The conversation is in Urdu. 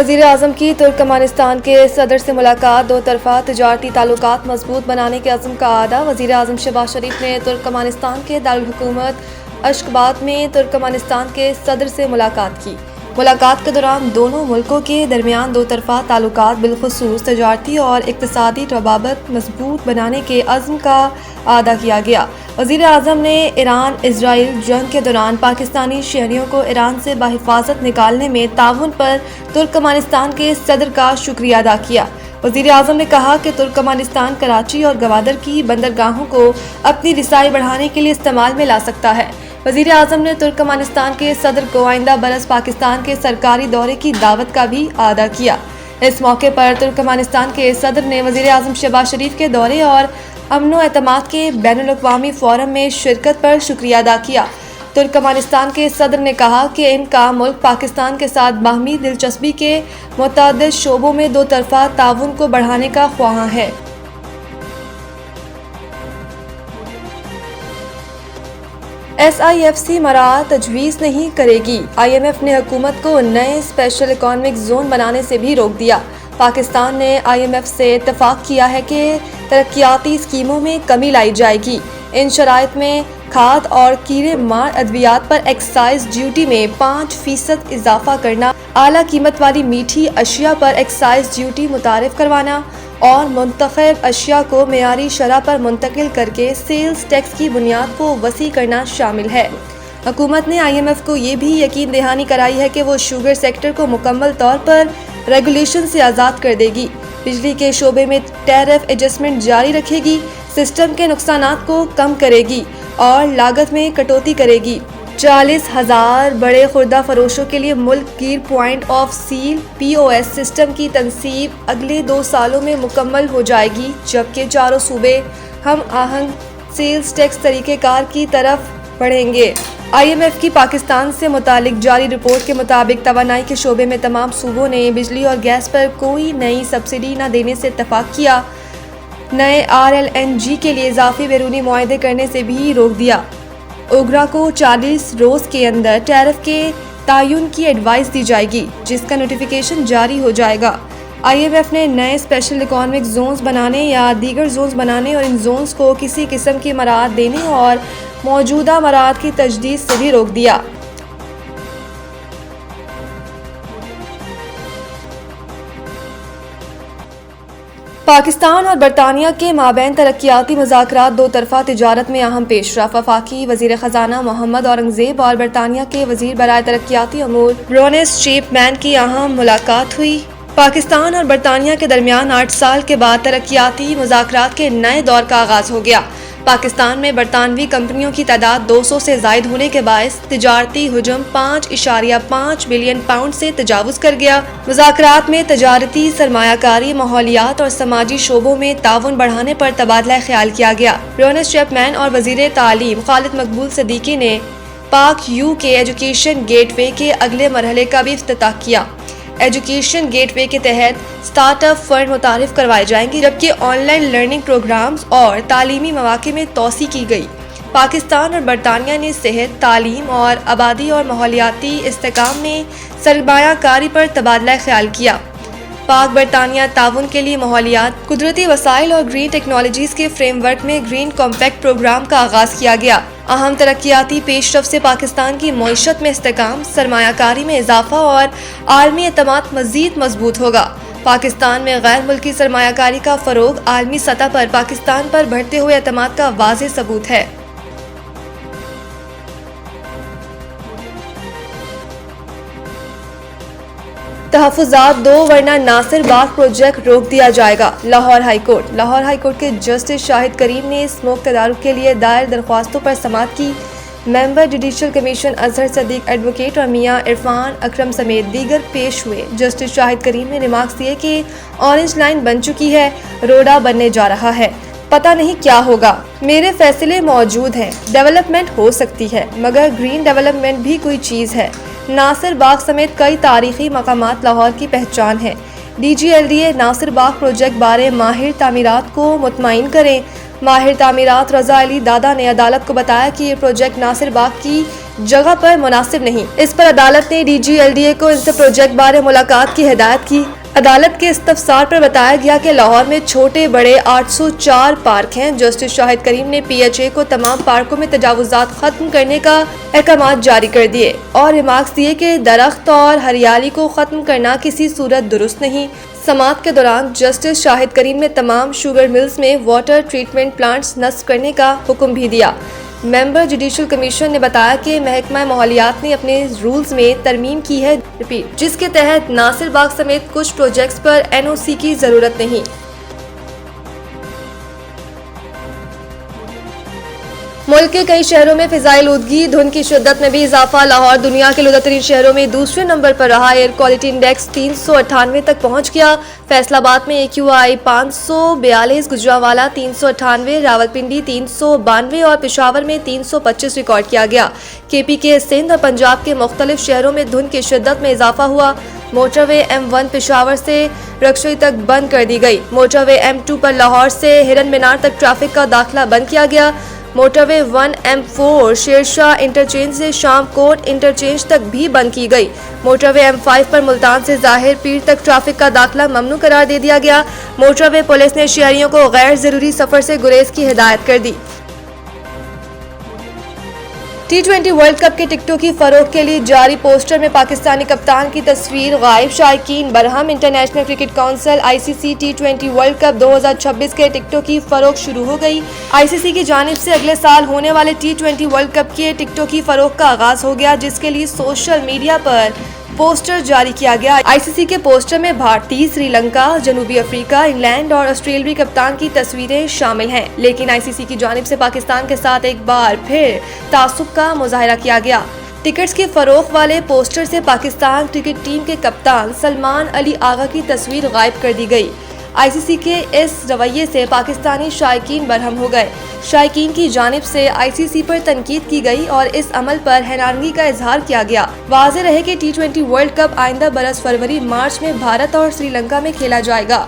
وزیر اعظم کی ترکمانستان کے صدر سے ملاقات، دو طرفہ تجارتی تعلقات مضبوط بنانے کے عزم کا اعادہ۔ وزیر اعظم شہباز شریف نے ترکمانستان کے دارالحکومت اشخاباد میں ترکمانستان کے صدر سے ملاقات کی۔ ملاقات کے دوران دونوں ملکوں کے درمیان دو طرفہ تعلقات بالخصوص تجارتی اور اقتصادی روابط مضبوط بنانے کے عزم کا اعادہ کیا گیا۔ وزیر اعظم نے ایران اسرائیل جنگ کے دوران پاکستانی شہریوں کو ایران سے بحفاظت نکالنے میں تعاون پر ترکمانستان کے صدر کا شکریہ ادا کیا۔ وزیر اعظم نے کہا کہ ترکمانستان کراچی اور گوادر کی بندرگاہوں کو اپنی رسائی بڑھانے کے لیے استعمال میں لا سکتا ہے۔ وزیر اعظم نے ترکمانستان کے صدر کو آئندہ برس پاکستان کے سرکاری دورے کی دعوت کا بھی اعادہ کیا۔ اس موقع پر ترکمانستان کے صدر نے وزیر اعظم شہباز شریف کے دورے اور امن و اعتماد کے بین الاقوامی فورم میں شرکت پر شکریہ ادا کیا۔ ترکمانستان کے صدر نے کہا کہ ان کا ملک پاکستان کے ساتھ باہمی دلچسپی کے متعدد شعبوں میں دو طرفہ تعاون کو بڑھانے کا خواہاں ہے۔ SIFC مراعات تجویز نہیں کرے گی۔ IMF نے حکومت کو نئے اسپیشل اکنامک زون بنانے سے بھی روک دیا۔ پاکستان نے IMF سے اتفاق کیا ہے کہ ترقیاتی اسکیموں میں کمی لائی جائے گی۔ ان شرائط میں کھاد اور کیڑے مار ادویات پر ایکسائز ڈیوٹی میں 5% اضافہ کرنا، اعلیٰ قیمت والی میٹھی اشیاء پر ایکسائز ڈیوٹی متعارف کروانا اور منتخب اشیاء کو معیاری شرح پر منتقل کر کے سیلز ٹیکس کی بنیاد کو وسیع کرنا شامل ہے۔ حکومت نے IMF کو یہ بھی یقین دہانی کرائی ہے کہ وہ شوگر سیکٹر کو مکمل طور پر ریگولیشن سے آزاد کر دے گی، بجلی کے شعبے میں ٹیرف ایڈجسٹمنٹ جاری رکھے گی، سسٹم کے نقصانات کو کم کرے گی اور لاگت میں کٹوتی کرے گی۔ 40,000 بڑے خوردہ فروشوں کے لیے ملک گیر point of sale POS system کی تنصیب اگلے 2 سالوں میں مکمل ہو جائے گی، جبکہ چاروں صوبے ہم آہنگ سیلز ٹیکس طریقہ کار کی طرف بڑھیں گے۔ IMF کی پاکستان سے متعلق جاری رپورٹ کے مطابق توانائی کے شعبے میں تمام صوبوں نے بجلی اور گیس پر کوئی نئی سبسڈی نہ دینے سے اتفاق کیا، نئے RLNG کے لیے اضافی بیرونی معاہدے کرنے سے بھی روک دیا۔ اوگرا کو 40 روز کے اندر ٹیرف کے تعین کی ایڈوائز دی جائے گی، جس کا نوٹیفیکیشن جاری ہو جائے گا۔ IMF نے نئے اسپیشل اکنامک زونز بنانے یا دیگر زونز بنانے اور ان زونز کو کسی قسم کی مراعات دینے اور موجودہ مراعات کی تجدید سے بھی روک دیا۔ پاکستان اور برطانیہ کے مابین ترقیاتی مذاکرات، دو طرفہ تجارت میں اہم پیش رفت۔ وفاقی وزیر خزانہ محمد اورنگزیب اور برطانیہ کے وزیر برائے ترقیاتی امور برونس چیپمین کی اہم ملاقات ہوئی۔ پاکستان اور برطانیہ کے درمیان 8 سال کے بعد ترقیاتی مذاکرات کے نئے دور کا آغاز ہو گیا۔ پاکستان میں برطانوی کمپنیوں کی تعداد 200 سے زائد ہونے کے باعث تجارتی حجم 5.5 بلین پاؤنڈ سے تجاوز کر گیا۔ مذاکرات میں تجارتی سرمایہ کاری، ماحولیات اور سماجی شعبوں میں تعاون بڑھانے پر تبادلہ خیال کیا گیا۔ برونس چیپمین اور وزیر تعلیم خالد مقبول صدیقی نے پاک UK ایجوکیشن گیٹ وے کے اگلے مرحلے کا بھی افتتاح کیا۔ ایجوکیشن گیٹ وے کے تحت سٹارٹ اپ فنڈ متعارف کروائے جائیں گے، جبکہ آن لائن لرننگ پروگرامز اور تعلیمی مواقع میں توسیع کی گئی۔ پاکستان اور برطانیہ نے صحت، تعلیم اور آبادی اور ماحولیاتی استحکام میں سرمایہ کاری پر تبادلہ خیال کیا۔ پاک برطانیہ تعاون کے لیے ماحولیات، قدرتی وسائل اور گرین ٹیکنالوجیز کے فریم ورک میں گرین کمپیکٹ پروگرام کا آغاز کیا گیا۔ اہم ترقیاتی پیش رفت سے پاکستان کی معیشت میں استحکام، سرمایہ کاری میں اضافہ اور عالمی اعتماد مزید مضبوط ہوگا۔ پاکستان میں غیر ملکی سرمایہ کاری کا فروغ عالمی سطح پر پاکستان پر بڑھتے ہوئے اعتماد کا واضح ثبوت ہے۔ تحفظات دو ورنہ ناصر باغ پروجیکٹ روک دیا جائے گا۔ Lahore high court. Lahore high court کے جسٹس شاہد کریم نے اسموک تدارک کے لیے دائر درخواستوں پر سماعت کی۔ ممبر جوڈیشل کمیشن اظہر صدیق ایڈوکیٹ اور میاں عرفان اکرم سمیت دیگر پیش ہوئے۔ جسٹس شاہد کریم نے ریمارکس دیے کہ اورنج لائن بن چکی ہے، روڈا بننے جا رہا ہے، پتہ نہیں کیا ہوگا۔ میرے فیصلے موجود ہیں، ڈیولپمنٹ ہو سکتی ہے، مگر گرین ڈیولپمنٹ بھی کوئی چیز ہے۔ ناصر باغ سمیت کئی تاریخی مقامات لاہور کی پہچان ہیں۔ DGLDA ناصر باغ پروجیکٹ بارے ماہر تعمیرات کو مطمئن کریں۔ ماہر تعمیرات رضا علی دادا نے عدالت کو بتایا کہ یہ پروجیکٹ ناصر باغ کی جگہ پر مناسب نہیں۔ اس پر عدالت نے DG/LDA کو ان سے پروجیکٹ بارے ملاقات کی ہدایت کی۔ عدالت کے استفسار پر بتایا گیا کہ لاہور میں چھوٹے بڑے 804 پارک ہیں۔ جسٹس شاہد کریم نے PHA کو تمام پارکوں میں تجاوزات ختم کرنے کا احکامات جاری کر دیے اور ریمارکس دیے کہ درخت اور ہریالی کو ختم کرنا کسی صورت درست نہیں۔ سماعت کے دوران جسٹس شاہد کریم نے تمام شوگر ملز میں واٹر ٹریٹمنٹ پلانٹس نصب کرنے کا حکم بھی دیا۔ ممبر جوڈیشل کمیشن نے بتایا کہ محکمہ ماحولیات نے اپنے رولز میں ترمیم کی ہے جس کے تحت ناصر باغ سمیت کچھ پروجیکٹس پر NOC کی ضرورت نہیں۔ ملک کے کئی شہروں میں فضائی آلودگی، دھند کی شدت میں بھی اضافہ۔ لاہور دنیا کے آلودہ ترین شہروں میں دوسرے نمبر پر رہا۔ ایئر کوالٹی انڈیکس 398 تک پہنچ گیا۔ فیصل آباد میں AQI 542، گجرانوالہ 398، راولپنڈی 392 اور پشاور میں 325 ریکارڈ کیا گیا۔ KP کے سندھ اور پنجاب کے مختلف شہروں میں دھند کی شدت میں اضافہ ہوا۔ موٹر وے M1 پشاور سے رکشوئی تک بند کر دی گئی۔ موٹر وے M2 پر لاہور سے ہرن مینار تک ٹریفک کا داخلہ بند کیا گیا۔ موٹر وے 1M4 شیرشاہ انٹرچینج سے شام کوٹ انٹرچینج تک بھی بند کی گئی۔ موٹر وے M5 پر ملتان سے ظاہر پیر تک ٹریفک کا داخلہ ممنوع قرار دے دیا گیا۔ موٹر وے پولیس نے شہریوں کو غیر ضروری سفر سے گریز کی ہدایت کر دی۔ T20 ورلڈ کپ کے ٹکٹوں کی فروخت کے لیے جاری پوسٹر میں پاکستانی کپتان کی تصویر غائب۔ شائقین برہم۔ International cricket council ICC T20 world cup 2026 کے ٹکٹوں کی فروخت شروع ہو گئی۔ ICC کی جانب سے اگلے سال ہونے والے T20 ورلڈ کپ کے ٹکٹوں کی فروخت کا آغاز ہو گیا، جس کے لیے سوشل میڈیا پر پوسٹر جاری کیا گیا۔ ICC کے پوسٹر میں بھارتی، سری لنکا، جنوبی افریقہ، انگلینڈ اور آسٹریلوی کپتان کی تصویریں شامل ہیں، لیکن ICC کی جانب سے پاکستان کے ساتھ ایک بار پھر تعصب کا مظاہرہ کیا گیا۔ ٹکٹس کی فروخت والے پوسٹر سے پاکستان کرکٹ ٹیم کے کپتان سلمان علی آغا کی تصویر غائب کر دی گئی۔ ICC کے اس رویے سے پاکستانی شائقین برہم ہو گئے۔ شائقین کی جانب سے ICC پر تنقید کی گئی اور اس عمل پر حیرانگی کا اظہار کیا گیا۔ واضح رہے کہ T20 ورلڈ کپ آئندہ برس فروری مارچ میں بھارت اور سری لنکا میں کھیلا جائے گا۔